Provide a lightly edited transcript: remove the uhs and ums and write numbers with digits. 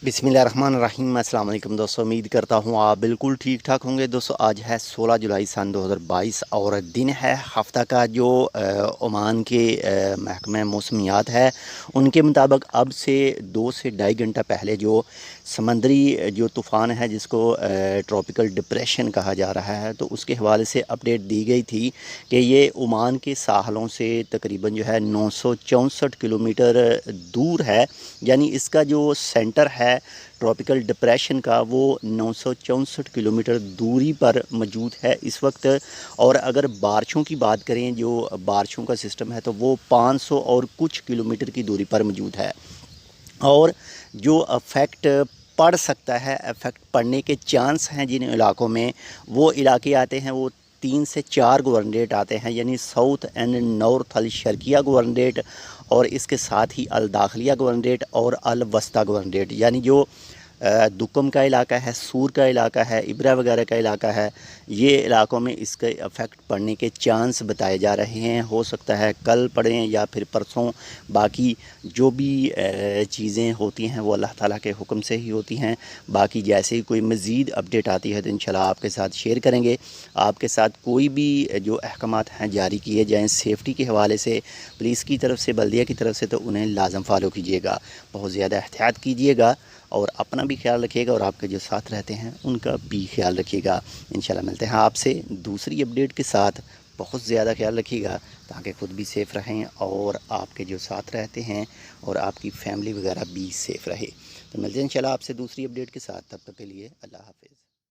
बिस्मिल्लाहिर्रहमानिर्रहीम। अस्सलाम वालेकुम दोस्तों, उम्मीद करता हूँ आप बिल्कुल ठीक ठाक होंगे। दोस्तों आज है 16 जुलाई सन 2022 और दिन है हफ्ता का जो ओमान के महकमा मौसमियात है उनके मुताबिक अब से 2 से ढाई घंटा पहले जो समंदरी जो तूफ़ान है जिसको ट्रॉपिकल डिप्रेशन कहा जा रहा है, तो उसके हवाले से अपडेट दी गई थी कि ये ओमान के साहलों से तकरीबन जो है 964 किलोमीटर दूर है। यानी इसका जो सेंटर है ट्रॉपिकल डिप्रेशन का वो 964 किलोमीटर दूरी पर मौजूद है इस वक्त। और अगर बारिशों की बात करें, जो बारिशों का सिस्टम है, तो वो 500 और कुछ किलोमीटर की दूरी पर मौजूद है। और जो अफेक्ट पड़ सकता है, अफेक्ट पड़ने के चांस हैं जिन इलाकों में, वो इलाके आते हैं, वो 3 से 4 गवर्नरेट आते हैं, यानी south and north Al Sharqiyah governorate, और इसके साथ ही अल दाखिलिया गवर्नरेट और अल वस्ता गवर्नरेट। यानी जो दुकम का इलाका है, सूर का इलाका है, इब्रा वगैरह का इलाका है, ये इलाकों में इसके अफेक्ट पड़ने के चांस बताए जा रहे हैं। हो सकता है कल पड़ें या फिर परसों। बाकी जो भी चीज़ें होती हैं वो अल्लाह ताला के हुक्म से ही होती हैं। बाकी जैसे ही कोई मज़ीद अपडेट आती है तो इंशाल्लाह आपके साथ शेयर करेंगे। आपके साथ कोई भी जो अहकामात हैं जारी किए जाएँ सेफ़्टी के हवाले से, पुलिस की तरफ से, बल्दिया की तरफ से, तो उन्हें लाजम फ़ॉलो कीजिएगा। बहुत ज़्यादा एहतियात कीजिएगा और अपना भी ख्याल रखिएगा और आपके जो साथ रहते हैं उनका भी ख्याल रखिएगा। इंशाल्लाह मिलते हैं आपसे दूसरी अपडेट के साथ। बहुत ज़्यादा ख्याल रखिएगा ताकि ख़ुद भी सेफ़ रहें और आपके जो साथ रहते हैं और आपकी फैमिली वगैरह भी सेफ़ रहे। तो मिलते हैं इंशाल्लाह आपसे दूसरी अपडेट के साथ। तब तक के लिए अल्लाह हाफ़िज़।